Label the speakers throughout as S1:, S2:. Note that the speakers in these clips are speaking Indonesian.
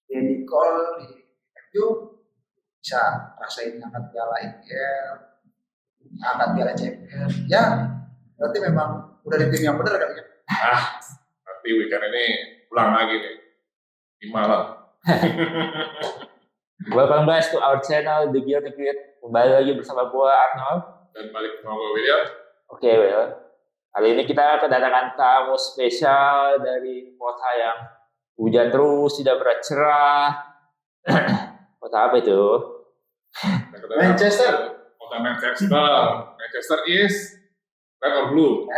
S1: Jadi Cole di MU bisa rasain angkat piala IPL, angkat piala champion. Ya, berarti memang udah di tim yang benar kali ya.
S2: Nanti weekend ini pulang lagi nih di Malang.
S3: Welcome guys to our channel The Gear to Create. Kembali lagi bersama gue Arnold
S2: Dan balik sama gue William.
S3: Oke, Will. Kali ini kita kedatangan tamu spesial dari kota yang hujan terus, tidak pernah cerah. Kota apa itu?
S1: Manchester.
S2: Kota Manchester is red or blue.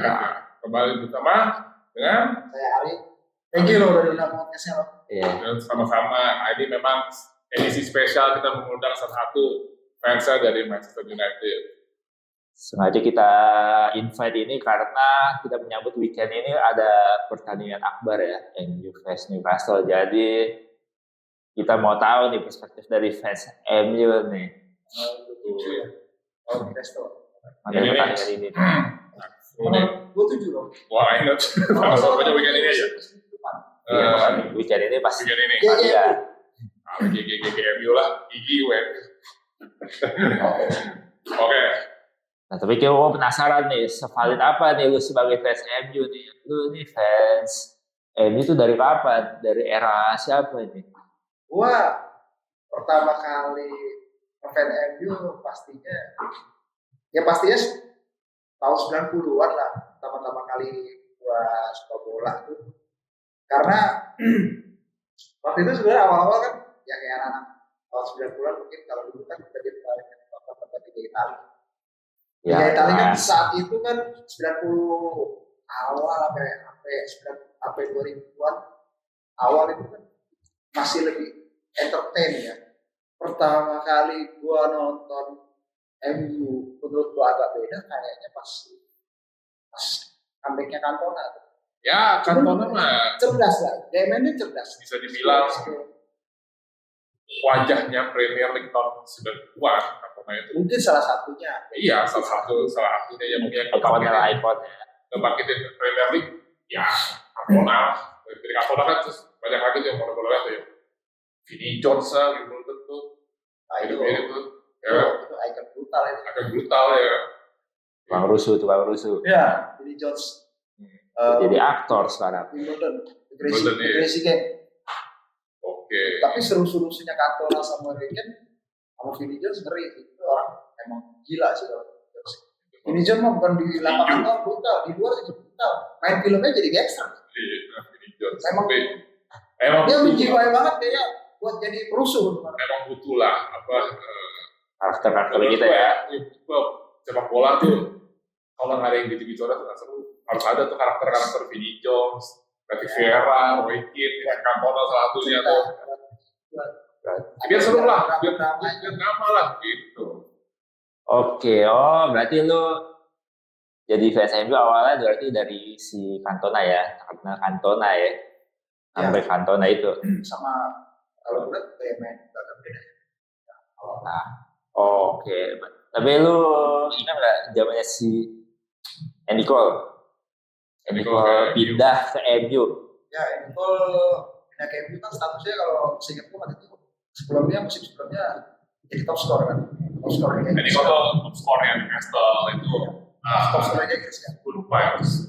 S2: Nah, kembali bersama dengan
S1: saya Ari. Thank you loh udah diundang podcastnya loh.
S3: Iya.
S2: Sama-sama. Ini memang edisi spesial kita mengundang salah satu fansnya dari Manchester United.
S3: Sengaja kita invite ini karena kita menyambut weekend ini ada pertandingan akbar ya, MU vs Newcastle. Jadi kita mau tahu nih perspektif dari fans MU nih.
S1: Newcastle.
S3: Mengenai pertandingan ini.
S1: Gue 7 loh.
S2: Wah, ingat. Sama-sama weekend ini aja.
S3: Weekend ini pas.
S2: Weekend ini.
S3: Iya.
S2: GGMU lah, gigi web. Oke.
S3: Nah, tapi gue penasaran nih, sevalid apa nih lu sebagai fans MU nih? Lu nih fans MU tuh dari kapan? Dari era siapa ini?
S1: Gua pertama kali ngefans MU pastinya tahun 90-an lah. Pertama kali gua suka bola tuh. Karena waktu itu sebenarnya awal-awal kan ya kayak anak tahun 90-an mungkin kalau dulu kan kita ditarik ke Italia.
S3: Ya,
S1: Italia kan saat itu kan 90 awal sampai 2000-an awal itu kan masih lebih entertain ya. Pertama kali gua nonton MU menurut gua agak beda kayaknya pas comeback-nya Cantona.
S2: Ya, Cantona mah
S1: cerdas lah. Dia mainnya cerdas.
S2: bisa dibilang wajahnya Premier League tahun 90-an. Cantona itu.
S1: Mungkin salah satunya.
S2: Iya, salah satunya yang mungkin
S3: ikonnya.
S2: Ngebangkitin Premier League. Ya, Cantona. Dari Cantona kan terus banyak lagi tuh yang bola-bola tuh ya. Vinnie Jones gitu tuh.
S1: Nah, itu ikon brutal itu.
S2: Agak brutal ya.
S3: Tukang rusuh.
S1: Ya, Vinnie Jones.
S3: Jadi aktor sekarang.
S1: Wimbledon.
S2: Wimbledon, iya.
S1: Gracie Game.
S2: Oke.
S1: Tapi seru-serunya Cantona sama Vinnie Jones ngeri. Itu orang emang gila sih kalau Vinnie Jones mah bukan di lapangan doang brutal, di luar juga brutal. Main filmnya jadi gangster.
S2: Iya, Vinnie Jones.
S1: Emang dia menjiwai banget dia buat jadi perusuh.
S2: Emang butuh lah
S3: karakter kita ya.
S2: Sepak bola tuh kalau nggak ada yang gitu-gitu tuh nggak seru. Harus ada tuh karakter Vinnie Jones, Patrick Vieira, Roy Keane, Cantona salah satunya tuh. Biar seru lah, biar nama lah gitu.
S3: Oke, berarti lu jadi fans MU awalnya berarti dari si Cantona ya, karena Cantona ya, sampai Cantona itu.
S1: Sama kalau udah kayak main agak beda.
S3: Nah, oke. Tapi lu ingat nggak zamannya si Andy Cole pindah ke MU?
S1: Ya, Andy Cole pindah ke MU kan statusnya kalau Singapura waktu itu musim sebelumnya jadi top scorer kan. Top scorer ya.
S2: Jadi kalau top scorer yang di Newcastle itu
S1: top scorer aja Inggris kan.
S2: Gue lupa ya, 95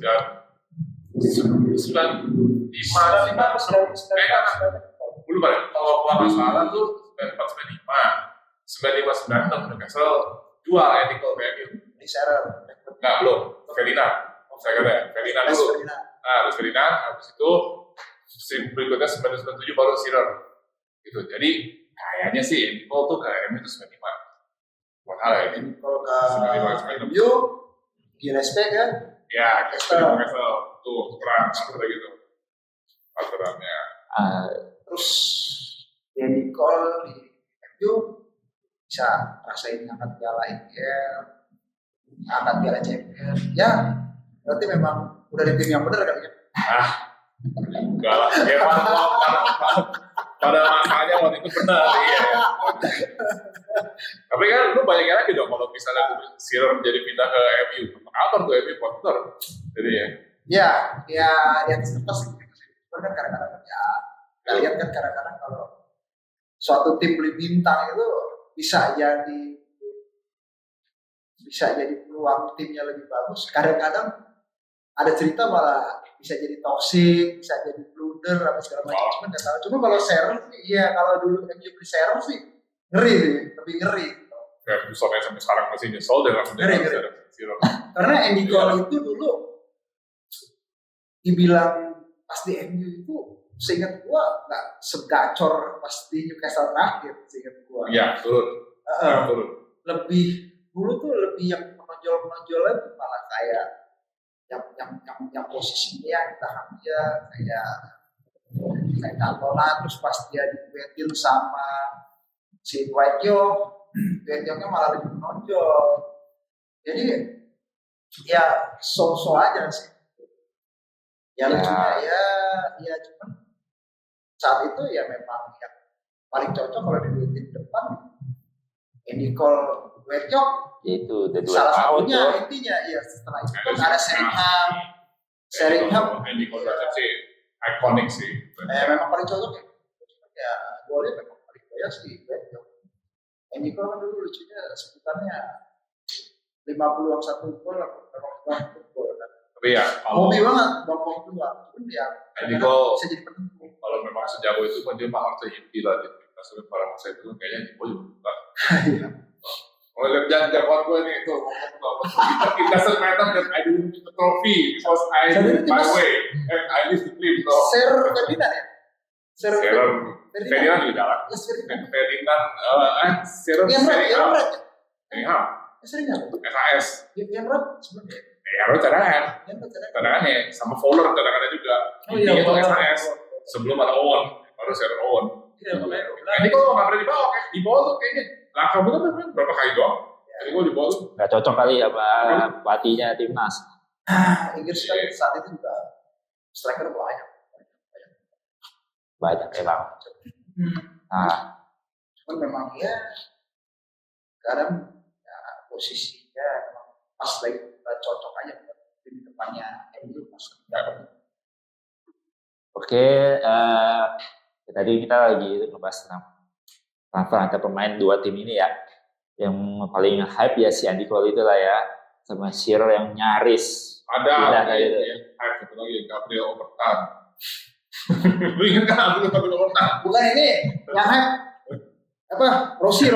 S2: gue lupa ya. Kalau gua nggak salah tuh 94-95 Newcastle jual Andy Cole ke MU.
S1: Di Sarah.
S2: Enggak, belum. Ferdinand. Saya kira Ferdinand dulu. Terus Ferdinand, habis itu musim berikutnya 97 baru Shearer. Gitu. Jadi kayaknya sih Andy Cole tuh ke MU itu 95. Buat hal ya.
S1: Kalau ke MU, Gillespie kan?
S2: Ya, Newcastle tuh perang seperti gitu. Aturannya.
S1: Terus Andy Cole di MU bisa rasain angkat piala IPL, angkat piala champion. Ya, berarti memang udah di tim yang benar kali ya.
S2: Enggak lah. Ya, pada masanya waktu itu benar. Iya. Tapi kan lu bayangin aja dong kalau misalnya Shearer jadi pindah ke MU, apa tuh MU kotor. Jadi ya.
S1: Ya di atas kertas. Kan kadang-kadang ya Kita lihat kan kadang-kadang kalau suatu tim beli bintang itu bisa jadi peluang timnya lebih bagus. Kadang-kadang ada cerita malah bisa jadi toxic, bisa jadi blunder atau segala macam. Cuma nggak tahu. Cuma kalau Shearer sih, iya kalau dulu MU beli Shearer sih ngeri sih, lebih ngeri.
S2: Kayak Buffon sampai sekarang masih nyesel dengan
S1: Ngeri. Karena Andy Cole itu dulu dibilang pas di MU itu, seingat gua nggak segacor pas di Newcastle terakhir, seingat gua.
S2: Iya, turun.
S1: Lebih dulu tuh lebih yang menonjol itu malah kayak yang posisinya yang tahan dia kayak Cantona, terus pas dia dibetil sama si Dwight Yorknya malah lebih menonjol. Jadi ya so aja sih. Ya lucunya ya cuman saat itu ya memang yang paling cocok kalau di tim depan Andy Cole, Dwight York
S3: itu the dua
S1: salah
S3: tahun
S1: satunya
S3: tuh.
S1: intinya ya. Setelah itu kan ada Sheringham
S2: Andy Cole sih ikonik sih.
S1: memang paling cocok ya. Cuman ya golnya memang paling banyak sih Dwight York. Andy Cole kan dulu lucunya sebutannya 50-an 1 gol memang gol kan.
S2: Tapi ya kalau
S1: Hobi banget bom keluar. Cuman ya
S2: Andy Cole
S1: bisa jadi penentu.
S2: kalau memang sejago itu kan dia mah harusnya inti lah di Newcastle. Pada masa itu kayaknya Andy Cole juga bukan.
S1: Iya.
S2: Oh, jangan jagoan gue nih itu. It doesn't matter that I didn't win the trophy because I did my way and I live the dream. So,
S1: Ser Ferdinand ya?
S2: Ferdinand juga jalan. Ferdinand,
S1: Seringan.
S2: FAS.
S1: Yang berat sebenarnya.
S2: Ya, harus cadangan.
S1: Yang berat.
S2: Cadangannya sama Fowler cadangannya juga. Intinya itu FAS. Sebelum ada Owen, baru Sharon Owen.
S1: Iya, makanya.
S2: Ini kok nggak pernah dibawa, kayak dibawa tuh kayaknya. Langkah betul kan berapa kali doang. Jadi gue dibawa tuh.
S3: Nggak cocok kali apa pelatihnya timnas.
S1: Inggris kan saat itu juga striker banyak.
S3: Banyak emang. Nah,
S1: Cuman memang ya kadang ya, posisinya memang pas lagi cocok aja di depannya MU masuk dapat.
S3: oke, tadi kita lagi ngebahas tentang transfer antar pemain dua tim ini ya. Yang paling hype ya si Andy Cole itu lah ya, sama Shearer yang nyaris
S2: Ada
S3: kayak gitu.
S2: hype satu lagi Gabriel Overton. Lu ingat kan Gabriel Overton?
S1: Bukan ini yang hype apa? Rossi.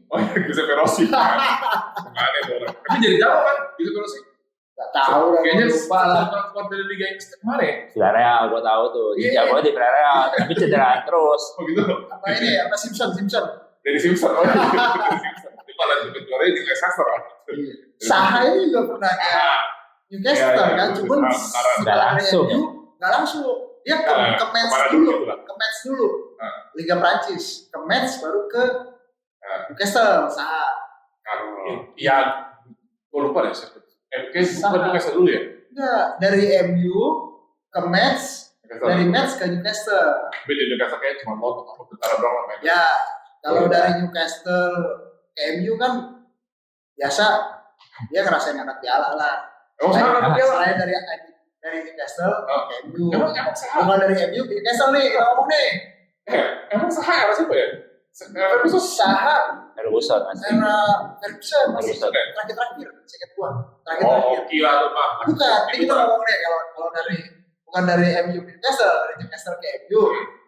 S2: Oh iya, Giuseppe Rossi. Aneh tuh orang. Tapi jadi jauh kan Giuseppe Rossi?
S1: Gak tahu lah.
S2: Kayaknya
S1: lupa lah.
S2: transfer dari Liga Inggris kemarin.
S3: Villarreal gue tahu tuh,
S1: Iya.
S3: jago di Villarreal, tapi cedera terus.
S2: Oh gitu.
S1: Apa ini? Apa Simpson?
S2: Dari Simpson. Oh iya. Dari Simpson. Itu malah juga juaranya di Leicester kan.
S1: Saha ini juga pernah ke Newcastle
S2: Iya,
S1: kan,
S2: iya,
S1: cuman
S2: sekarang
S3: nggak langsung.
S1: Nggak langsung. Dia ke Metz
S2: kemarin
S1: dulu,
S2: gitu lah.
S1: ke Metz dulu,
S2: Nah.
S1: Liga Prancis, ke Metz baru ke Newcastle. Saha.
S2: Iya, gue lupa deh siapa. Bukan Newcastle dulu ya?
S1: Enggak, dari MU ke Metz, dari Metz ke Newcastle.
S2: Tapi di Newcastle kayaknya cuma mau tentara doang lah main.
S1: Ya, kalau dari Newcastle ke MU kan biasa dia ngerasain angkat piala lah.
S2: Oh, sana dia lah.
S1: Selain dari Newcastle ke MU.
S2: Emang salah.
S1: Bukan dari MU ke Newcastle nih, kita ngomong nih.
S2: Emang salah siapa ya? Ferguson.
S1: Saha,
S3: Ferguson masih.
S1: Ferguson masih
S3: Ferguson.
S1: terakhir, saya gua.
S2: Oh,
S1: Terakhir.
S2: gila tuh Pak.
S1: Bukan, ini kita ngomong nih kalau dari bukan dari MU ke Newcastle, dari Newcastle ke MU.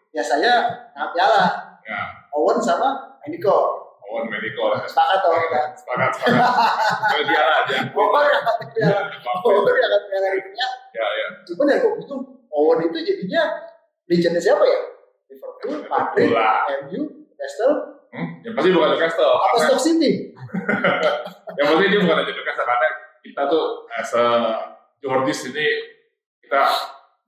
S1: Biasanya angkat piala.
S2: Ya,
S1: Owen sama Andy Cole.
S2: Owen Medical.
S1: Sepakat dong kita.
S2: Sepakat. Kalau dia lah, dia.
S1: Owen yang angkat piala. Owen yang angkat piala dunia.
S2: Ya.
S1: Cuman ya gue bingung, Owen itu jadinya legendnya siapa ya? Liverpool, Madrid, MU, Newcastle,
S2: Yang pasti bukan Newcastle.
S1: apa Stoke City?
S2: Yang pasti dia bukan aja Newcastle karena kita tuh as a Jordis ini kita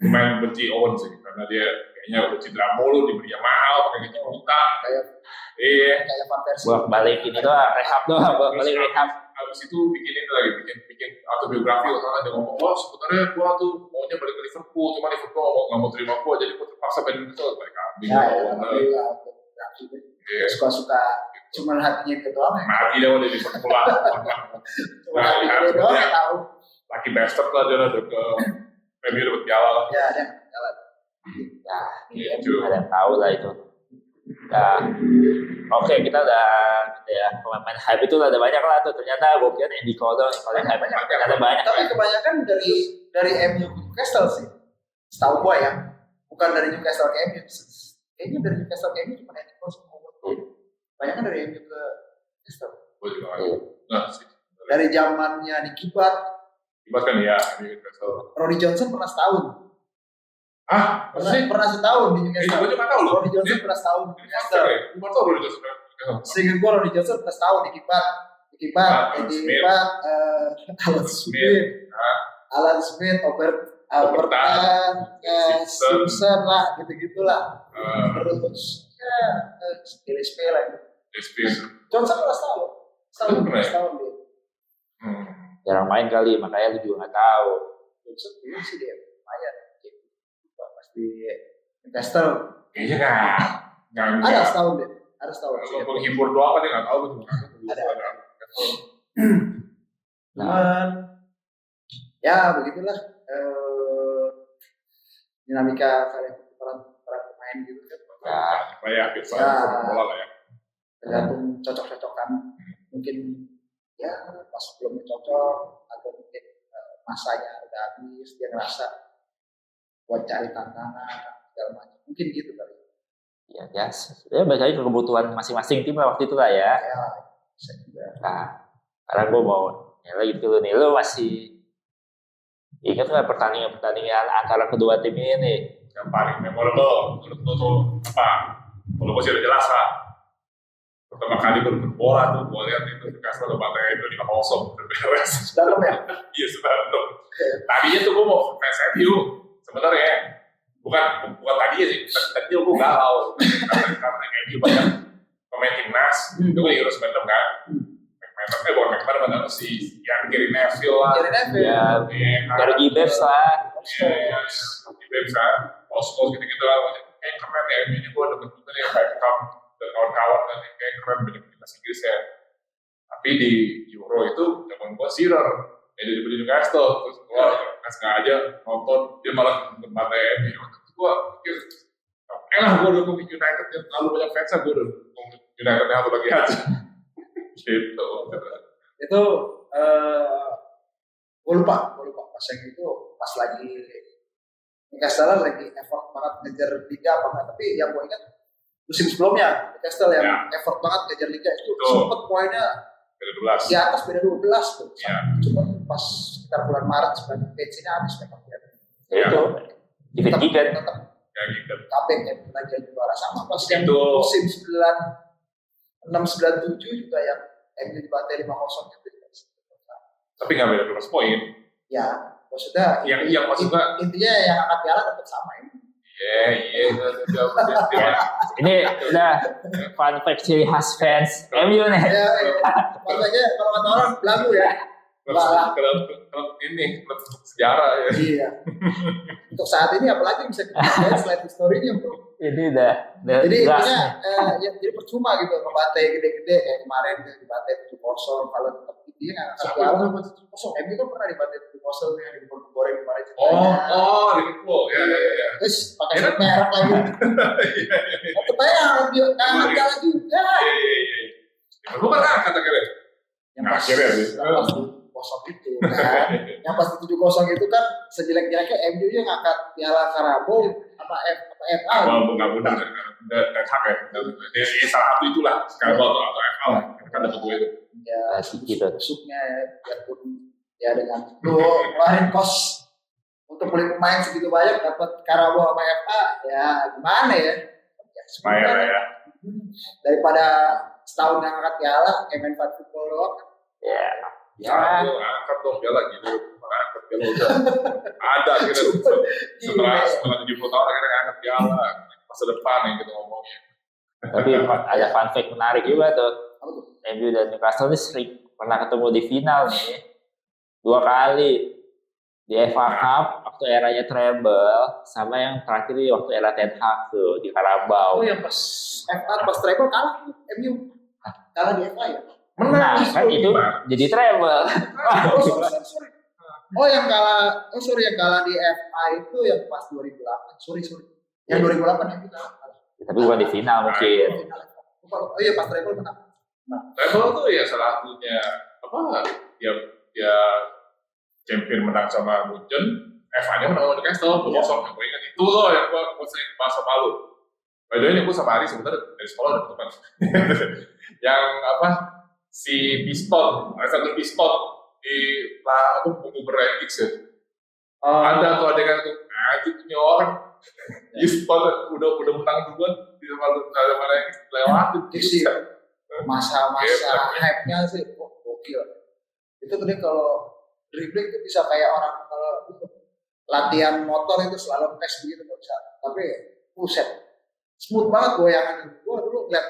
S2: lumayan benci Owen sih karena dia kayaknya udah cedera mulu, dibeli yang mahal, pakai gaji buta.
S1: Kayak Van Persie.
S3: Bolak balik ini doang, rehab doang, bolak balik rehab.
S2: Habis itu bikin itu lagi, bikin autobiografi karena dia ngomong, wah sebenarnya gua tuh maunya balik ke Liverpool, cuma Liverpool nggak mau terima gua, jadi gua terpaksa pengen itu balik kambing.
S1: Suka-suka, cuman hatinya gitu doang ya.
S2: Mati dah udah di Liverpool lah.
S1: Cuma hatinya dia doang yang tahu.
S2: Laki bastard lah dia udah ke MU dapat piala lah.
S1: Ya, ada jalan.
S3: Ya,
S2: Iya, cuy.
S3: ada yang tahu lah itu. Nah, oke, kita udah ya pemain hype itu udah banyak lah tuh. Ternyata gue kira Andy Cole doang yang paling hype. Ternyata banyak.
S1: Tapi kebanyakan dari MU ke Newcastle sih. Setahu gua ya. Bukan dari Newcastle ke MU. Kayaknya dari Newcastle ke MU cuma Andy Cole sama Wood. Kebanyakan dari MU ke Newcastle.
S2: Gue juga nggak sih.
S1: Dari zamannya Nicky Butt,
S2: Ibas kan ya di Newcastle.
S1: Ronnie Johnson pernah setahun.
S2: Ah, maksudnya?
S1: Pernah setahun di
S2: Gue
S1: Newcastle.
S2: juga nggak tahu loh.
S1: Ronnie Johnson pernah setahun di Newcastle.
S2: Gue nggak tahu loh itu sebenarnya.
S1: Seingat gua Ronnie Johnson pernah setahun di Kipat,
S2: Alan Smith.
S1: Alan Smith, Albertan, Simpson lah, gitu-gitulah. Terus ya Gillespie lah. Johnson pernah setahun dia.
S3: Jarang main kali, makanya lu juga nggak tahu.
S1: Johnson dulu sih dia lumayan. Pasti Newcastle.
S2: Kayaknya nggak.
S1: Ada setahun deh. Ada setahun.
S2: Kalau penghibur doang kan dia nggak tahu tuh.
S1: Ada. Cuman ya begitulah dinamika para pemain gitu kan.
S2: Ya, biasa bola lah ya.
S1: Tergantung cocok-cocokan. Mungkin ya pas belum cocok atau mungkin masanya udah habis dia ngerasa buat cari tantangan segala macam. Mungkin gitu kali.
S3: Ya, ya balik lagi ke kebutuhan masing-masing tim lah waktu itu lah ya.
S1: Ya, bisa juga.
S3: Nah, sekarang gue mau lagi dulu nih, lo masih ingat nggak pertandingan antara kedua tim ini nih?
S2: Yang paling memorable menurut lo tuh apa? Kalau gue sih udah jelas lah. Pertama kali gue berbola tuh, gue lihat itu Newcastle bantai itu 5-0 beres.
S1: Dalam ya?
S2: Iya sebenarnya. Tadinya tuh gue mau fans MU sebenarnya. Bukan tadinya sih. Tadinya gue galau karena MU banyak pemain timnas. Itu gue Euro 96 kan. Bukan McMahon si yang Gary Neville lah.
S3: Ya, Gary Gibbs lah.
S2: Iya, Gibbs kan. Oscos gitu-gitu lah. Kayak keren ya, ini gue dapet juga nih Beckham dan kawan-kawan kan. Kayak keren banyak timnas Inggris ya. Tapi di Euro itu zaman gue Shearer. Jadi di Newcastle. Terus gue nggak sengaja nonton, dia malah berbatai MU. Terus gue pikir, gue dukung United yang terlalu banyak fansnya, gue dukung United yang satu lagi aja. Gitu.
S1: Itu gue lupa pas yang itu pas lagi Newcastle lagi effort banget ngejar liga apa enggak, tapi yang gue ingat musim sebelumnya Newcastle yang effort banget ngejar liga itu sempet poinnya
S2: beda 12
S1: di atas beda 12 tuh. Cuma pas sekitar bulan Maret sebenarnya bensinnya habis memang ya.
S3: Itu David Keegan
S1: tetap
S2: kayak gitu.
S1: KPM lagi juara sama pas yang musim 96-97 juga yang MU dibantai 5-0 gitu.
S2: Tapi nggak beda 12 poin.
S1: Ya, maksudnya
S2: yang maksudnya
S1: intinya yang akan piala tetap sama ini.
S2: Iya.
S3: ini udah fun fact ciri khas fans MU nih.
S1: Ya, makanya kalau kata orang belagu ya.
S2: Klub ini klub sejarah ya.
S1: Iya. Untuk saat ini apalagi bisa kita lihat selain historinya bro.
S3: Ini udah
S1: Jadi
S3: gas
S1: intinya
S3: nih.
S1: jadi percuma gitu ngebantai gede-gede kayak kemarin dibantai 7-0 kalau tetap dia nggak akan piala 7-0. MU kan pernah dibantai 7-0 yang digoreng kemarin.
S2: Di Liverpool ya.
S1: Terus pakai merek lagi. Tetep aja nggak piala juga.
S2: Liverpool kan kata kira.
S1: Yang pas 7-0 itu kan. Yang pas 7-0 itu kan sejelek-jeleknya MU nya ngangkat piala Carabao apa FA.
S2: Nggak benar dan hak ya. Jadi salah satu itulah Carabao atau FA lah. Kan dapat dua itu.
S1: Ya,
S3: gitu.
S1: Masuknya biarpun ya dengan lu ngeluarin kos untuk beli pemain segitu banyak dapat Carabao sama FA ya gimana ya?
S2: Lumayan ya.
S1: Daripada setahun yang angkat piala kayak main football doang.
S3: Ya.
S2: Angkat dong piala gitu. Angkat piala udah ada kita setelah 70 tahun akhirnya angkat piala masa depan yang kita ngomongin.
S3: Tapi ada fun fact menarik juga tuh. MU dan Newcastle ini sering pernah ketemu di final nih 2 kali di FA Cup waktu eranya treble sama yang terakhir di waktu era Ten Hag tuh di Carabao.
S1: Oh yang pas FA pas treble kalah MU kalah di FA ya.
S3: Nah kan itu jadi treble.
S1: Sorry. yang kalah di FA itu yang pas 2008. Sorry. Yang 2008 yang kita kalah.
S3: Tapi bukan di final mungkin.
S1: Oh iya, pas treble menang.
S2: Treble tuh ya salah satunya apa? Dia champion menang sama Munchen, FA-nya menang sama Newcastle, 2-0. Yang gue ingat itu loh yang gue sering bahas sama lu. By the way, ini gue sama Ari sebenarnya dari sekolah udah ketemu. Yang apa? Si Alexander Piston di Uber X ya. Ada tuh adegan tuh, punya orang Piston udah menang duluan di mana yang lewatin
S1: sih. Masa hype-nya sih gokil. Itu tadi kalau dribbling itu bisa kayak orang kalau latihan motor itu selalu tes begitu nggak bisa. Tapi buset, smooth banget goyangannya. Gue dulu lihat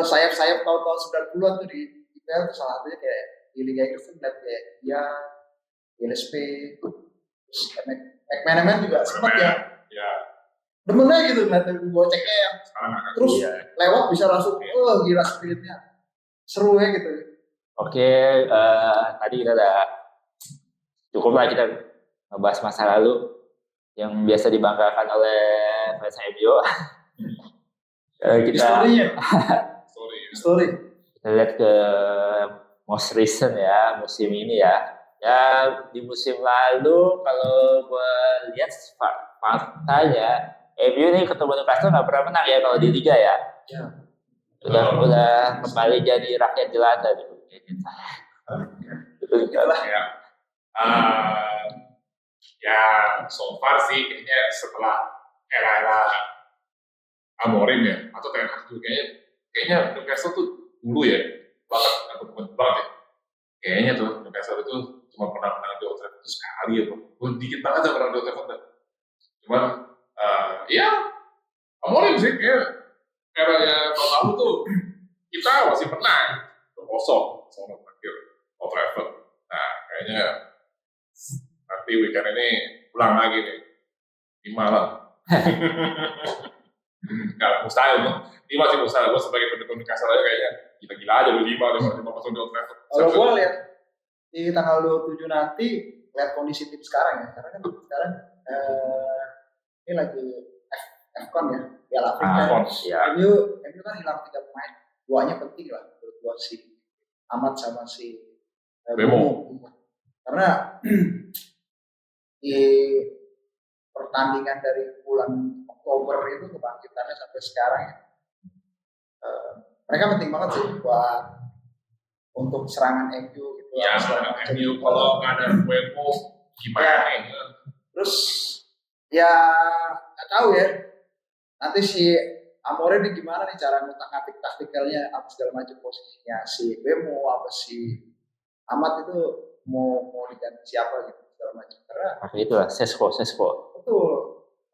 S1: sayap-sayap tahun-tahun 90-an tuh di IPL tuh salah satunya kayak di Liga Inggris tuh lihat kayak dia LSP, terus McManaman juga sempat ya. Demen aja gitu ngeliat goceknya yang terus lewat bisa langsung gila speednya, seru ya gitu.
S3: Oke, tadi kita udah cukup lah kita ngebahas masa lalu yang biasa dibanggakan oleh fans MU.
S1: Story.
S3: Kita lihat ke most recent ya, musim ini ya. Ya di musim lalu kalau gue lihat faktanya MU ini ketemu Newcastle nggak pernah menang ya kalau di Liga ya. Udah kembali jadi rakyat jelata nih.
S2: Ya so far sih kayaknya setelah era Amorim ya atau Ten Hag juga kayaknya Newcastle tuh dulu ya banget ya. Kayaknya tuh Newcastle itu cuma pernah menang di Old Trafford itu sekali ya, dikit banget yang pernah di Old Trafford. Cuman ya Amorim sih kayak era tahun lalu tuh kita masih menang 2-0 sama terakhir Old Trafford. Nah kayaknya nanti weekend ini pulang lagi nih di Malang. Nggak mustahil loh. Ini masih mustahil. Gue sebagai pendukung Newcastle aja kayaknya gila-gila aja lu 5 masuk di Old Trafford.
S1: Kalau gue lihat di tanggal 27 nanti lihat kondisi tim sekarang ya, karena kan sekarang ini lagi AFCON ya, Piala Afrika. MU kan hilang 3 pemain, 2-nya penting lah, berdua si Ahmad sama si
S2: Bemo.
S1: Karena di pertandingan dari bulan Oktober itu kebangkitannya sampai sekarang ya, mereka penting banget sih buat untuk serangan MU gitu.
S2: Ya, MU kalau nggak ada Bemo gimana ini?
S1: Terus ya nggak tahu ya, nanti si Amorim ini gimana nih cara ngutak-ngatik taktikalnya apa segala macam posisinya si Bemo apa si Ahmad itu mau diganti siapa gitu segala macam. Karena
S3: itu lah Sesko.
S1: Betul.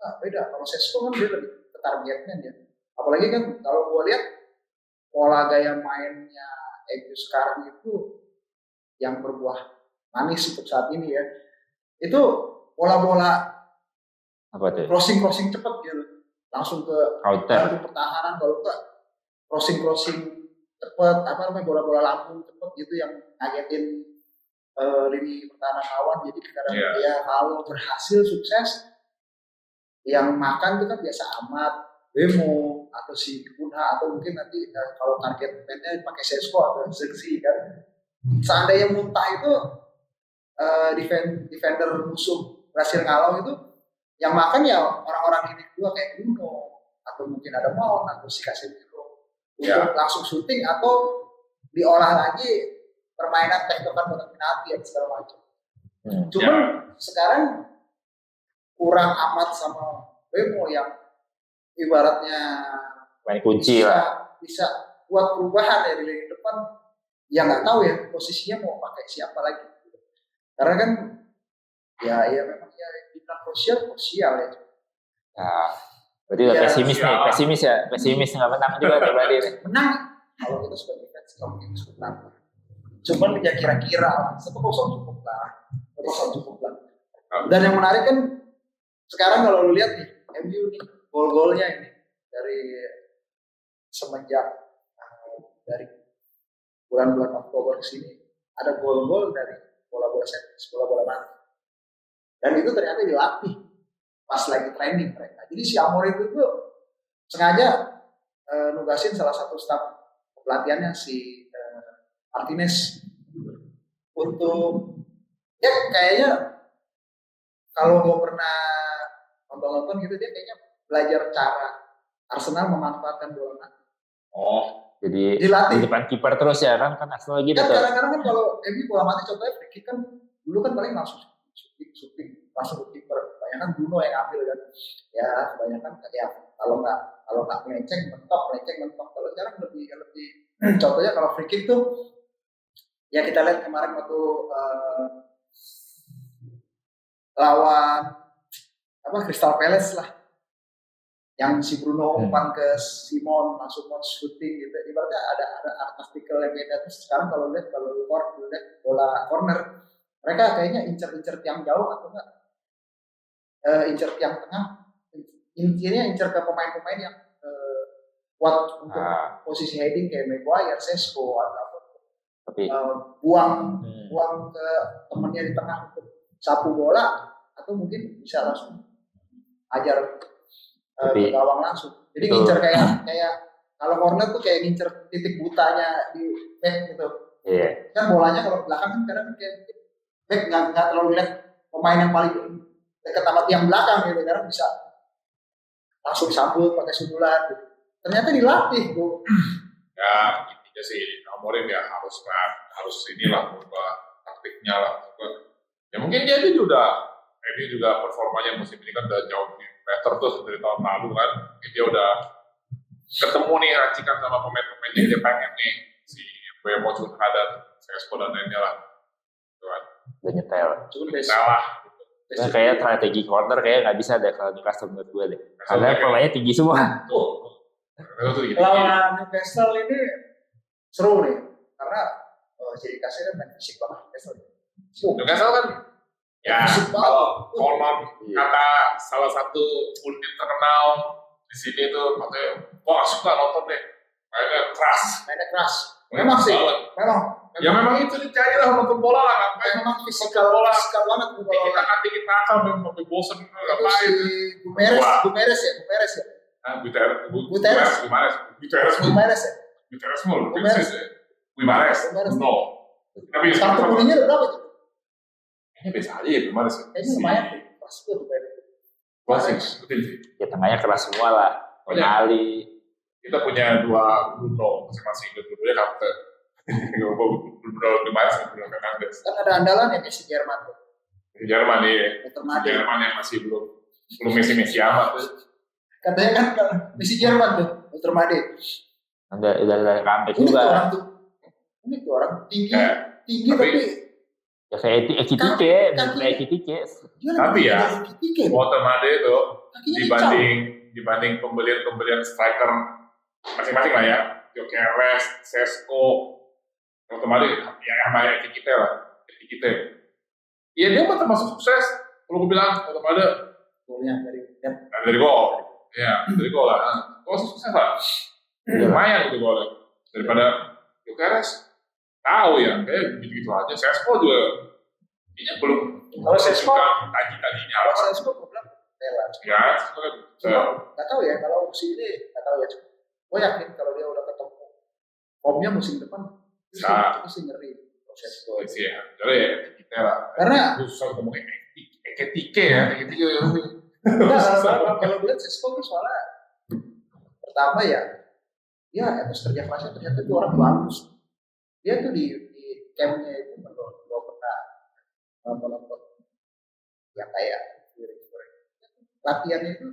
S1: Nah, beda kalau Sesko kan dia lebih ke targetnya dia. Apalagi kan kalau gue lihat pola gaya mainnya MU sekarang itu yang berbuah manis untuk saat ini ya. Itu bola-bola
S3: apa tuh?
S1: Crossing cepat gitu. Langsung ke
S3: counter
S1: pertahanan, kalau enggak crossing cepat, bola-bola lambung cepat gitu yang ngagetin lini pertahanan lawan. Jadi kadang dia kalau berhasil sukses yang makan itu kan biasa Ahmad, Bemo atau si Kunha atau mungkin nanti kalau target mainnya pakai Sesko atau Zexi kan. Seandainya muntah itu defender musuh berhasil ngalau itu yang makan ya orang-orang ini dua kayak Bruno atau mungkin ada Mount atau si Casemiro untuk langsung syuting atau diolah lagi permainan tektokan kotak penalti ya segala macam. Cuman sekarang kurang Ahmad sama Bemo yang ibaratnya
S3: main kunci
S1: bisa buat perubahan ya di lini depan. Ya nggak tahu ya posisinya mau pakai siapa lagi. Karena kan ya memang ya dibilang krusial ya.
S3: Nah, berarti udah pesimis nggak menang juga nih berarti.
S1: Menang kalau kita sebagai fans kalau kita menang. Cuman ya kira-kira 1-0 cukup lah. Dan yang menarik kan sekarang kalau lu lihat nih MU nih gol-golnya ini dari semenjak dari bulan-bulan Oktober ke sini ada gol-gol dari bola-bola set, bola-bola mati. Dan itu ternyata dilatih pas lagi training mereka. Jadi si Amor itu tuh sengaja nugasin salah satu staf pelatihannya si Martinez untuk ya kayaknya kalau gue pernah nonton gitu dia kayaknya belajar cara Arsenal memanfaatkan bola mati.
S3: Oh, jadi
S1: Dilatih.
S3: di depan kiper terus ya kan Arsenal gitu
S1: Kan
S3: tuh.
S1: kadang-kadang kan kalau MU bola mati contohnya free kick kan dulu kan paling langsung shooting langsung ke kiper. Kebanyakan Bruno yang ambil kan. Ya kebanyakan ya kalau nggak melenceng mentok. Kalau sekarang lebih contohnya kalau free kick tuh ya kita lihat kemarin waktu lawan Crystal Palace lah, yang si Bruno umpan ke Simon masuk shooting gitu. Ibaratnya ada artikel yang beda. Terus sekarang kalau lihat bola corner, mereka kayaknya incer tiang jauh atau enggak incer tiang tengah. Intinya incer ke pemain-pemain yang kuat untuk posisi heading kayak Maguire, Sesko atau buang ke temennya di tengah untuk sapu bola, atau mungkin bisa langsung ajar ke gawang langsung. Jadi ngincer kayak kalau corner tuh kayak ngincer titik butanya di back gitu.
S3: Iya.
S1: Kan bolanya kalau belakang kan kadang kayak back nggak terlalu lihat pemain yang paling dekat sama tiang belakang gitu, karena bisa langsung sambut pakai sundulan gitu. Ternyata dilatih tuh.
S2: Ya intinya sih Amorim ya harus inilah berubah taktiknya lah. Ya mungkin dia juga ini juga performanya musim ini kan udah jauh lebih better tuh dari tahun lalu kan. Mungkin dia udah ketemu nih racikan sama pemain-pemain yang dia pengen nih, si Bemo Cunha dan Sesko dan lainnya lah.
S3: Udah nyetel.
S2: Salah.
S3: Nah, kayak strategi corner kayak nggak bisa deh kalau Newcastle menurut gue deh. Karena pemainnya tinggi semua.
S1: Lawan Newcastle ini seru nih, karena jadi kasih kan main fisik banget
S2: Newcastle kan ya kalau konon kata salah satu pundit terkenal di sini tuh katanya wah suka nonton deh mainnya keras.
S1: Memang sih,
S2: memang itu dicari lah nonton bola lah, ngapain
S1: memang fisikal banget
S2: kita akal memang sampai bosen ngapain.
S1: Gumeres ya.
S2: Tapi
S1: kartu kuningnya berapa tuh?
S2: Kayaknya biasa aja ya Gumares.
S1: Kayaknya lumayan tuh, pas tuh
S2: klasik, betul sih.
S3: Ya tengahnya keras semua lah. Tonali.
S2: Kita punya dua Bruno masing-masing, dua-duanya kapten. Bruno Gumares dan Bruno Fernandes.
S1: Kan ada andalan ya Messi Jerman tuh.
S2: Jerman nih. Jerman yang masih belum Messi amat tuh.
S1: Katanya kan Messi Jerman tuh, Ultramade.
S3: Udah comeback juga.
S1: Ini tuh orang tinggi tapi
S3: ya kayak Ekitike.
S2: Tapi ya Ultramade itu dibanding pembelian striker masing-masing lah ya, Gyökeres, Sesko, Ultramade ya sama Ekitike lah. Iya dia mah termasuk sukses. Kalau gue bilang Ultramade
S1: golnya
S2: dari gol. Ya, dari gol lah. Gol sukses lah. Lumayan gitu golnya. Daripada Gyökeres tahu ya, kayak gitu aja. Sesko juga ini belum.
S1: Kalau Sesko
S2: tadinya
S1: kalau Sesko gue bilang rela.
S2: Ya,
S1: nggak tahu ya kalau musim ini nggak tahu ya. Gue yakin kalau dia udah ketemu formnya musim depan itu sih ngeri proses gue.
S2: Iya, jadi ya kita lah.
S1: Karena
S2: susah ngomong Ekitike ya,
S1: kalau lihat Sesko tuh soalnya pertama ya etos kerja kelasnya ternyata tuh orang bagus. Dia tuh di campnya itu menurut gue pernah nonton yang kayak latihannya itu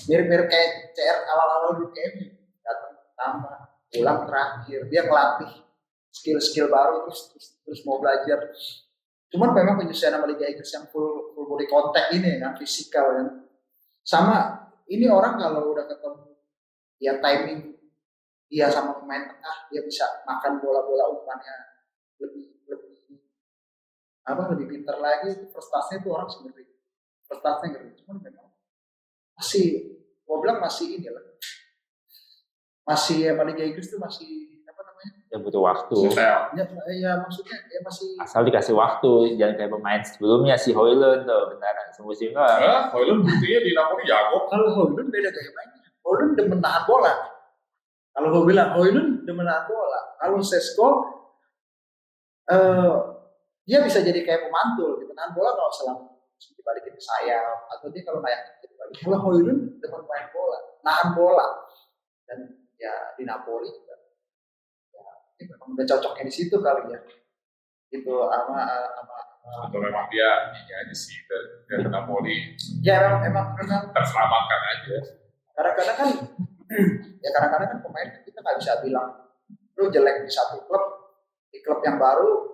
S1: mirip-mirip kayak CR awal-awal dulu camp, datang pertama pulang terakhir dia ngelatih skill baru terus mau belajar. Cuman memang penyesuaian sama Liga Inggris yang full body contact ini kan, fisikal kan. Sama ini orang kalau udah ketemu ya timing dia sama pemain tengah, dia bisa makan bola-bola umpannya lebih pintar lagi. Prestasinya itu orang sebenarnya prestasinya ngeri. Cuman memang masih ini lah, masih Liga Inggris itu masih
S3: Ya butuh waktu.
S2: Setel.
S1: Ya maksudnya ya masih
S3: Asal dikasih waktu, jangan kayak pemain sebelumnya si Højlund tuh beneran semusim lah.
S2: Højlund buktinya di Napoli jago.
S1: kalau Højlund beda kayak mainnya. Højlund demen nahan bola. Kalau gue bilang Højlund demen nahan bola. Kalau Sesko dia bisa jadi kayak pemantul gitu. Nahan bola kalau salah dibalikin ke sayap atau dia kalau naik dibalik. Kalau Højlund demen main bola, nahan bola. Dan ya di Napoli juga ya, ini memang udah cocoknya di situ kali ya. Itu sama
S2: Atau memang dia ini aja sih, dia ke Napoli
S1: ya emang
S2: terselamatkan aja.
S1: kadang-kadang kan ya kadang-kadang kan pemain kita nggak bisa bilang lu jelek di satu klub, di klub yang baru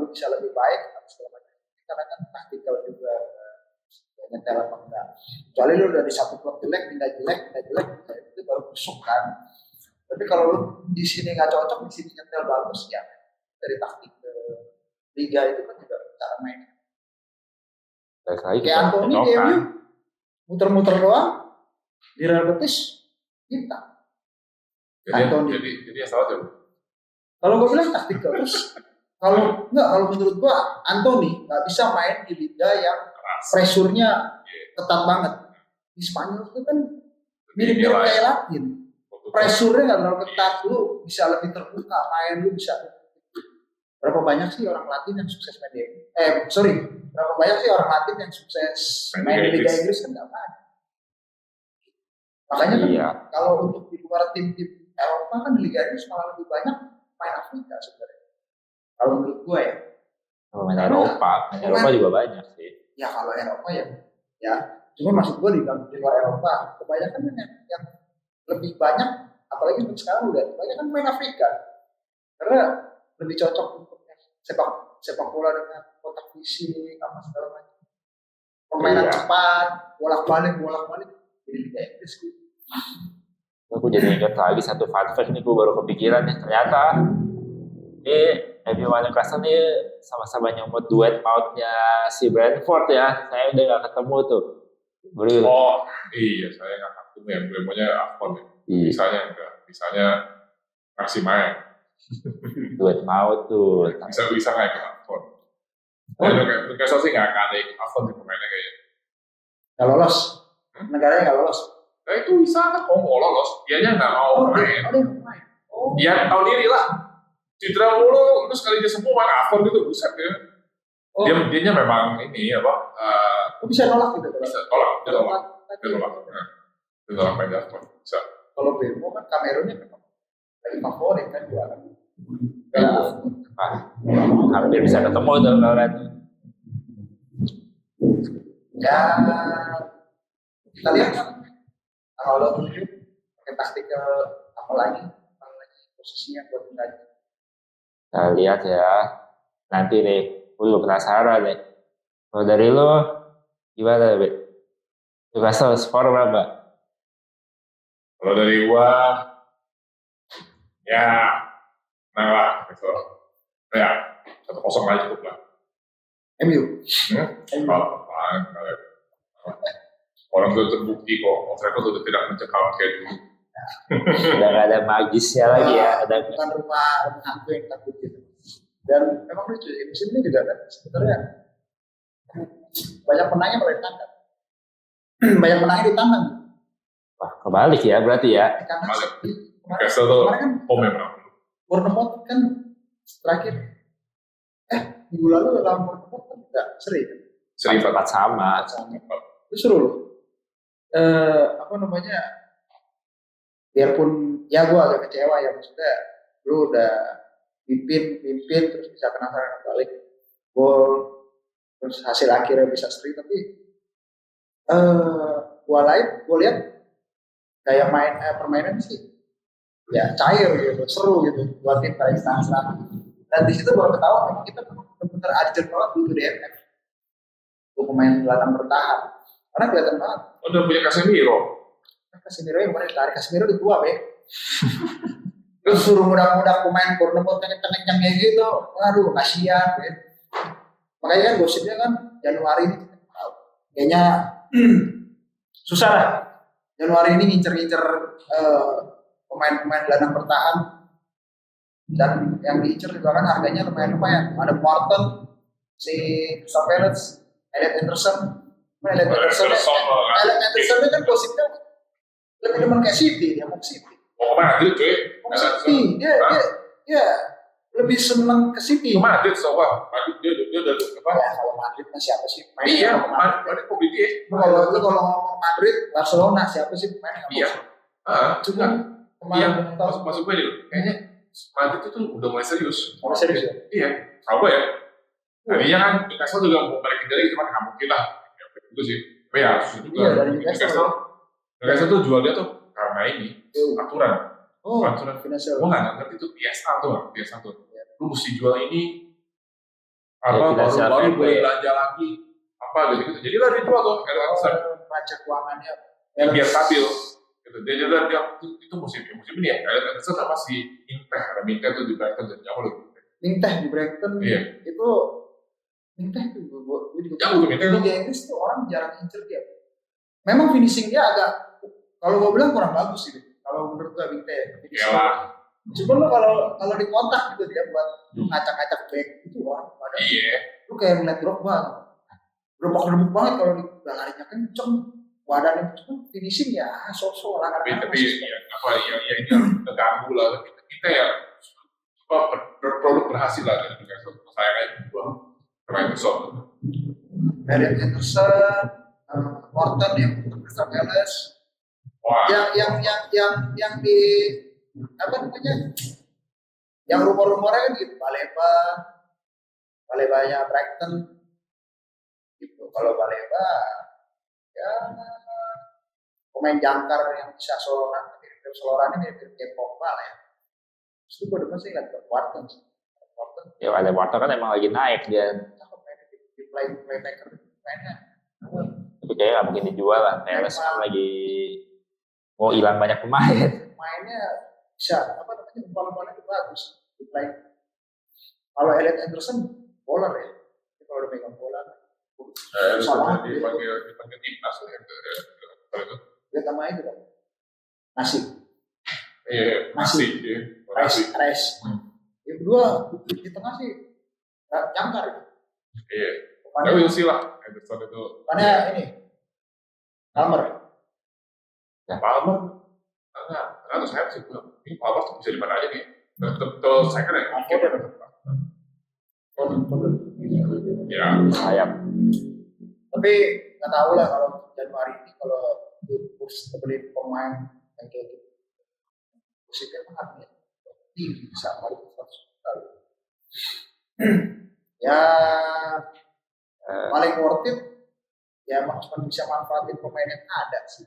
S1: lu bisa lebih baik atau segala macam. Karena kan taktikal juga nyetel apa enggak. Kecuali lu udah di satu klub jelek, pindah jelek, itu baru busuk kan. Tapi kalau lu di sini nggak cocok, di sini nyetel bagus ya dari taktik ke liga itu kan juga cara main.
S3: Balik lagi
S1: Kayak Anthony di MU muter-muter doang di Real Betis bintang.
S2: Jadi yang salah tuh.
S1: Kalau gue bilang taktikal terus kalau menurut gue Anthony nggak bisa main di liga yang pressure-nya ketat banget. Di Spanyol itu kan mirip-mirip kayak Latin. Pressure-nya nggak terlalu ketat, lu bisa lebih terbuka main, lu bisa. Berapa banyak sih orang Latin yang sukses main di berapa banyak sih orang Latin yang sukses main di Liga Inggris kan nggak banyak. Makanya kan kalau untuk di luar tim-tim Eropa kan di Liga Inggris malah lebih banyak main Afrika sebenarnya. Kalau menurut gue ya.
S3: Kalau main Eropa juga banyak sih.
S1: Ya kalau Eropa ya. Cuma maksud gue di luar Eropa kebanyakan yang lebih banyak, apalagi untuk sekarang udah kebanyakan main Afrika. Karena lebih cocok untuk sepak bola dengan kotak fisik apa segala macam. Permainan cepat, bolak-balik jadi Liga Inggris.
S3: Aku jadi ingat lagi satu fun fact nih, gue baru kepikiran nih, ternyata ini MU Newcastle nih sama-sama nyomot duet mautnya si Brentford ya. Saya udah gak ketemu tuh.
S2: Oh iya, saya nggak ketemu ya, maunya Afcon ya. Misalnya enggak, misalnya masih main.
S3: Duet maut tuh.
S2: Bisa nggak ikut Afcon? Newcastle sih nggak ada ikut Afcon sih pemainnya kayaknya.
S1: Nggak lolos, negaranya nggak lolos.
S2: Nah itu bisa kan, mau lolos, dianya nggak mau main. Ya tahu diri lah. Cedera mulu, terus kali dia sembuh main Afcon gitu, buset ya. Dianya memang ini apa?
S1: Bisa nolak gitu.
S2: Bisa tolak main Afcon. Bisa.
S1: Kalau Bemo kan Kamerunnya memang lagi favorit kan juara.
S3: Hampir bisa ketemu tuh kalian. Ya,
S1: kita lihat kan kalau 7 pakai taktik apa lagi posisinya buat lagi.
S3: Kita lihat ya. Nanti nih, gue penasaran nih. Kalau dari lo gimana, Be? Newcastle skor berapa?
S2: Kalau dari gua, ya, menang lah. Ya, 1-0 aja cukup lah.
S1: MU.
S2: Orang sudah terbukti kok, Old Trafford sudah tidak mencekam kayak dulu.
S3: Udah gak ada magisnya lagi ya.
S1: Bukan rumah hantu yang takut gitu. Dan memang lucu, musim ini juga kan sebenarnya banyak menangnya pada di tangan. Banyak menangnya di tangan.
S3: Wah, kebalik ya berarti ya.
S1: Karena
S2: Newcastle tuh
S1: kemarin kan
S2: home yang menang.
S1: Bournemouth kan terakhir minggu lalu lawan Bournemouth kan tidak seri kan?
S2: Seri 4
S3: sama.
S1: Itu seru loh. Apa namanya? Biarpun ya gue agak kecewa ya, maksudnya lu udah pimpin terus bisa kena serangan balik gol, terus hasil akhirnya bisa seri, tapi gue lihat kayak permainan sih ya cair gitu, seru gitu buat kita istana. Dan di situ baru ketahuan memang kita benar-benar ajar banget dulu di DMF untuk pemain gelandang bertahan, karena kelihatan banget.
S2: Udah punya Casemiro
S1: yang kemarin ditarik. Casemiro udah tua, Be. Terus suruh mudah-mudah pemain Bournemouth kenceng-kenceng kayak gitu, aduh kasihan, Be. Makanya kan gosipnya kan Januari ini kayaknya susah lah. Januari ini ngincer-ngincer pemain-pemain gelandang bertahan Dan yang diincer juga kan harganya lumayan. Ada Morton, si Surveillance, Elliot Anderson. Elliot Anderson ini kan gosipnya lebih demen kayak City, dia mau ke City.
S2: Mau ke Madrid cuy.
S1: Mau ke City, dia lebih seneng ke City.
S2: Ke Madrid soalnya, Madrid dia udah apa?
S1: Ya kalau Madrid mah siapa sih?
S2: Iya, Madrid kok dia.
S1: Kalau ngomong Madrid, Barcelona siapa sih pemain?
S2: Iya.
S1: Cuma
S2: kemarin masuk gue nih, kayaknya Madrid itu udah mulai serius.
S1: Mulai serius ya?
S2: Iya, tahu ya. Tadinya kan Newcastle juga mau balikin dari cuma nggak mungkin lah. Itu sih. Tapi ya susah juga.
S1: Iya, dari
S2: Newcastle tuh jual dia tuh karena ini aturan. Aturan
S1: finansial.
S2: Gue nggak ngerti tuh PSA tuh. Lu mesti jual ini baru boleh belanja lagi apa gitu. Jadi lah dijual tuh.
S1: Raca keuangannya
S2: biar stabil. Gitu. Dia itu musim ini ya. Anderson sama si Inteh, ada Inteh tuh di Brighton dan jauh lebih.
S1: Inteh di Brighton itu Inteh tuh gue juga.
S2: Jauh tuh Inteh tuh.
S1: Di Inggris tuh orang jarang incer dia. Memang finishing dia agak, kalau gue bilang kurang bagus sih. Kalau menurut gue Inteh.
S2: Iyalah.
S1: Cuma lo kalau di kontak gitu dia buat ngacak-ngacak back itu orang pada.
S2: Iya.
S1: Lu kayak ngeliat Drogba banget kalau larinya kenceng. Badannya cuma finishing ya sosok lah.
S2: Tapi ya ini harus terganggu lah. Kita ya produk berhasil lah dari Newcastle. Saya kayak kemarin besok.
S1: Elliot Anderson, Morton yang Crystal Palace. Yang di apa namanya? Yang rumor-rumornya kan gitu, Baleba-nya Brighton. Gitu. Kalau Baleba ya pemain jangkar yang bisa soloran ini kayak Pogba lah ya. Terus gue demen sih lihat Warton.
S3: Ya ada Warton kan emang lagi naik dia.
S1: Cakep mainnya di playmaker mainnya.
S3: Tapi kayaknya nggak mungkin dijual lah. Palace kan lagi mau hilang banyak pemain.
S1: Mainnya bisa apa namanya umpan-umpannya itu bagus di play. Kalau Elliot Anderson bowler ya. Kalau udah pegang bola
S2: salah dipanggil timnas ya.
S1: Dia sama itu kan. Nasi.
S2: Iya, nasi.
S1: Rice. Yang kedua di tengah sih jangkar itu.
S2: Iya. Ya we'll see lah. Anderson itu.
S1: Karena ini Palmer.
S2: Ya Palmer. Enggak saya sih bilang. Ini Palmer tuh bisa di mana aja nih. Betul saya kan ya. Ya
S3: sayap.
S1: Tapi nggak tahu lah kalau Januari ini kalau beli pemain yang kayak gitu musiknya mahal ya tinggi bisa kali 100 kali ya paling worth it ya cuma bisa manfaatin pemain yang ada sih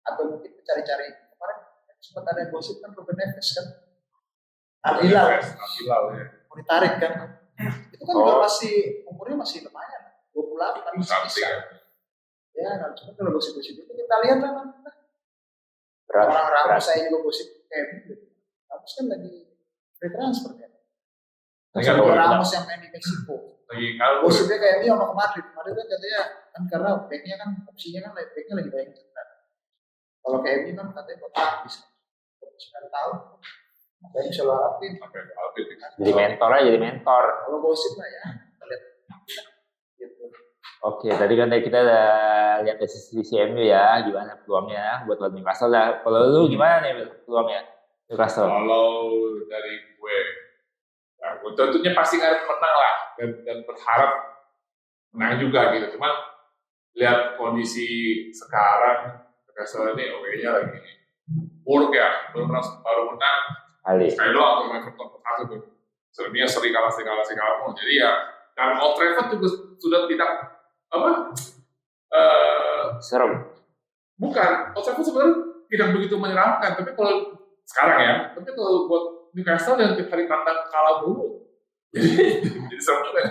S1: atau mungkin cari-cari kemarin sempat ada gosip kan Ruben Neves kan Al-Hilal
S2: ya
S1: mau ditarik kan itu kan juga masih umurnya masih lumayan 28 masih bisa ya nah, cuma kalau gosip-gosip itu kita lihat lah orang Ramos saya juga gosip kayak gitu Ramos kan lagi free transfer kan Ramos yang main di Meksiko gosipnya kayak dia mau ke Madrid kan katanya kan karena backnya kan opsinya kan backnya lagi banyak kalau kayak ini kan katanya kotak bisa 9 tahun makanya bisa larapin
S3: jadi mentor
S1: kalau gosip lah ya kita lihat gitu.
S3: Oke, tadi kan kita udah lihat dari sisi MU ya, gimana peluangnya buat lawan Newcastle lah. Kalau lu gimana nih peluangnya Newcastle?
S2: Kalau dari gue, ya, gue tentunya pasti harus menang lah dan berharap menang juga gitu. Cuma lihat kondisi sekarang Newcastle ini OW-nya lagi buruk ya, baru menang sekali doang tuh Everton satu tuh. Sebenarnya sering kalah. Jadi ya, dan Old Trafford juga sudah tidak
S3: serem.
S2: Bukan, Old Trafford sebenarnya tidak begitu menyeramkan, tapi kalau sekarang ya, buat Newcastle yang tiap hari tantang kalah dulu, jadi serem juga.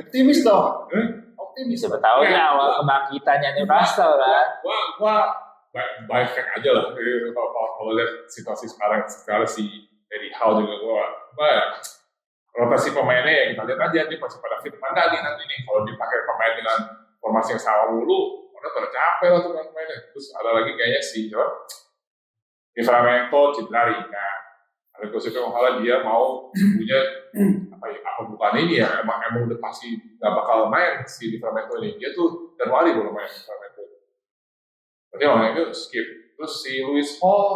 S1: Optimis dong. Optimis.
S3: Siapa tahu ya awal kebangkitannya Newcastle kan.
S2: Gua baik aja lah. Kalau lihat situasi sekarang si Eddie Howe juga gua rotasi pemainnya ya kita lihat aja dia masih pada fit mana nih nanti nih kalau dipakai pemain dengan formasi yang sama dulu udah capek lah tuh pemainnya terus ada lagi kayaknya si Livramento cedera ringan Ada gosipnya malah dia mau punya apa bukan ini ya, emang udah pasti nggak bakal main si Livramento ini. Dia tuh Januari baru main Livramento. Berarti orang itu skip. Terus si Luis Hall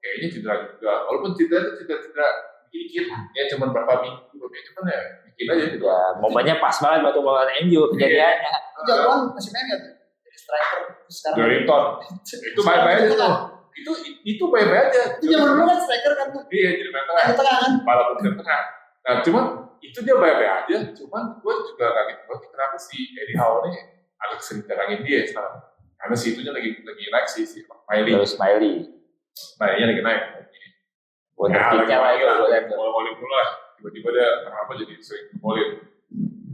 S2: kayaknya cedera juga. Walaupun cedera itu cedera dikit, ya cuma berapa minggu, cuman ya bikin aja gitu.
S3: Ya, momennya pas banget waktu melawan MU kejadiannya.
S1: Jagoan masih main nggak tuh? Jadi striker sekarang.
S2: Joelinton. Itu baik-baik aja. Itu baik-baik aja.
S1: Itu zaman dulu kan striker kan tuh.
S2: Iya, jadi main tengah.
S1: Di tengah kan.
S2: Walaupun di tengah. Nah, cuman itu dia baik-baik aja. Cuman gue juga kaget banget kenapa si Eddie Howe ini agak sering terangin dia sekarang. Karena si itunya lagi naik si Miley.
S3: Terus Miley.
S2: Mainnya lagi naik.
S3: Wonderkidnya lah itu.
S2: Boleh pula. Tiba-tiba dia kenapa jadi sering boleh.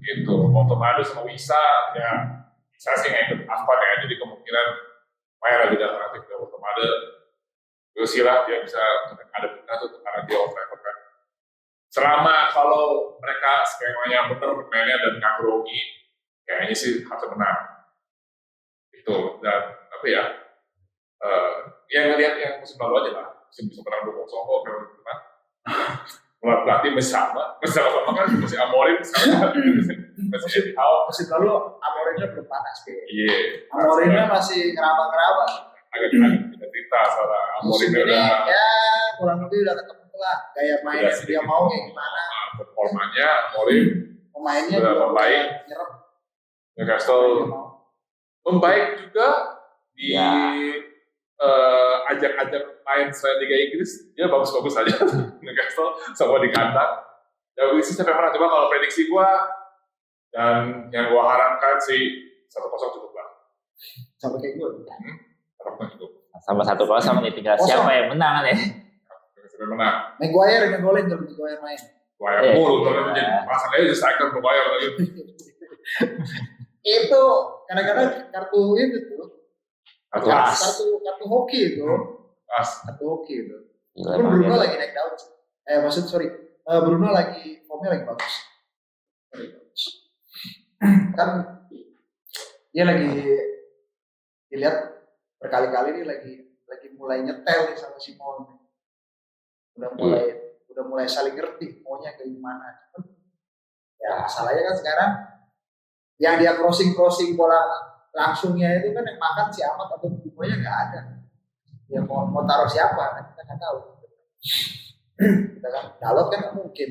S2: Gitu. Montomado sama Wisa, ya saya sih nggak ikut Aspan ya. Jadi kemungkinan main lagi dalam alternatif ke Montomado. Terus sih lah dia bisa ada benar tuh karena dia off record kan. Selama kalau mereka skemanya benar mainnya dan nggak grogi, kayaknya sih harus menang. Itu dan apa ya? Yang ngelihat yang musim lalu aja lah. Bisa menang 2-0 kok kalau gimana? Mulai pelatih sama kan masih Amorim sekarang masih Eddie Howe.
S1: Musim lalu Amorimnya belum panas.
S2: Iya.
S1: Amorimnya masih ngeraba-ngeraba.
S2: Agak kita cerita soal Amorim
S1: Musim ini
S2: udah
S1: ya kurang lebih udah ketemu lah gaya main yang dia mau kayak gimana.
S2: Performanya Amorim
S1: Pemainnya
S2: sudah
S1: juga
S2: membaik.
S1: nyerap.
S2: Newcastle membaik juga di
S3: Ya.
S2: ajak-ajak main selain Liga Inggris dia bagus-bagus aja. Newcastle semua di kandang. Ya sih sampai mana coba kalau prediksi gua dan yang gua harapkan sih 1-0 cukup lah.
S1: Sampai kayak gue.
S2: Harapkan cukup.
S3: Sama 1-0 nih tinggal siapa yang menang kan ya.
S2: Sampai menang.
S1: Maguire yang ngegolin kalau Maguire main.
S2: Bayar full kalau jadi masalahnya jadi striker berbayar lagi.
S1: Itu kadang-kadang kartu itu tuh.
S3: Kartu as.
S1: Kartu hoki itu. Kartu hoki itu.
S3: Gila,
S1: Pun
S3: emang
S1: Bruno
S3: dia.
S1: lagi naik daun. Bruno lagi formnya lagi bagus. Kan dia lagi dilihat berkali-kali nih lagi mulai nyetel nih sama Simon. Udah mulai saling ngerti maunya kayak gimana. Ya masalahnya kan sekarang yang dia crossing bola langsungnya itu kan yang makan si Ahmad atau Brunonya nggak ada. Ya mau taruh siapa kan kita nggak tahu. Kita kan Dalot kan nggak mungkin.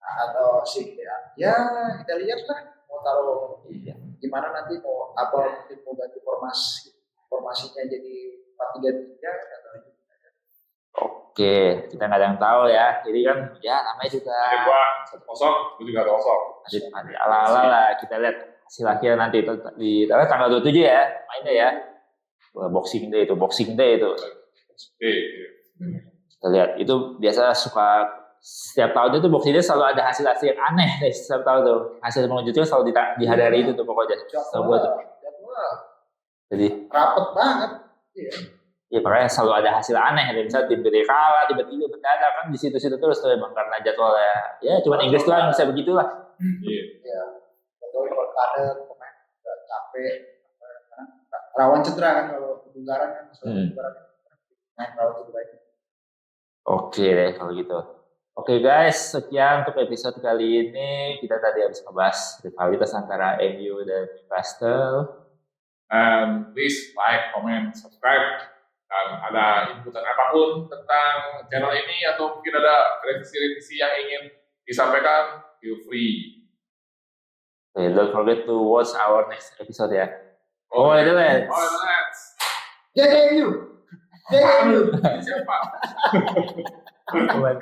S1: Nah, atau si ya kita lihat lah mau taruh gimana nanti mau apa mungkin mau ganti formasinya jadi 4-3-3 atau
S3: Oke, kita nggak ada yang tahu ya. Jadi kan ya namanya juga
S2: Jadi gua 1-0, gua juga 1-0.
S3: nanti ala-ala lah. Kita lihat hasil akhir nanti di tanggal 27 ya mainnya ya. Boxing Day itu. Kita lihat itu biasa suka setiap tahun itu Boxing Day selalu ada hasil-hasil yang aneh deh setiap tahun tuh. Hasil mengejutkan selalu di hari itu tuh pokoknya. Setahu gua tuh. Jadi
S1: rapet banget. Iya.
S3: ya makanya selalu ada hasil aneh. Misalnya tim gede kalah tiba-tiba mendadak kan di situ-situ terus tuh emang karena jadwalnya. Ya cuma Inggris doang yang bisa begitulah.
S2: Iya.
S1: Ya, betul kalau kader pemain udah capek, rawan cedera kan kalau kebugaran kan, main rawan cedera.
S3: Oke deh kalau gitu. Oke guys, sekian untuk episode kali ini. Kita tadi habis ngebahas rivalitas antara MU dan Newcastle.
S2: And please like, comment, subscribe. Dan ada inputan apapun tentang channel ini atau mungkin ada revisi-revisi yang ingin disampaikan, feel free.
S3: Okay, don't forget to watch our next episode ya. Oh, itu let's.
S2: Let's.
S1: JMU.
S2: Siapa?
S3: Komen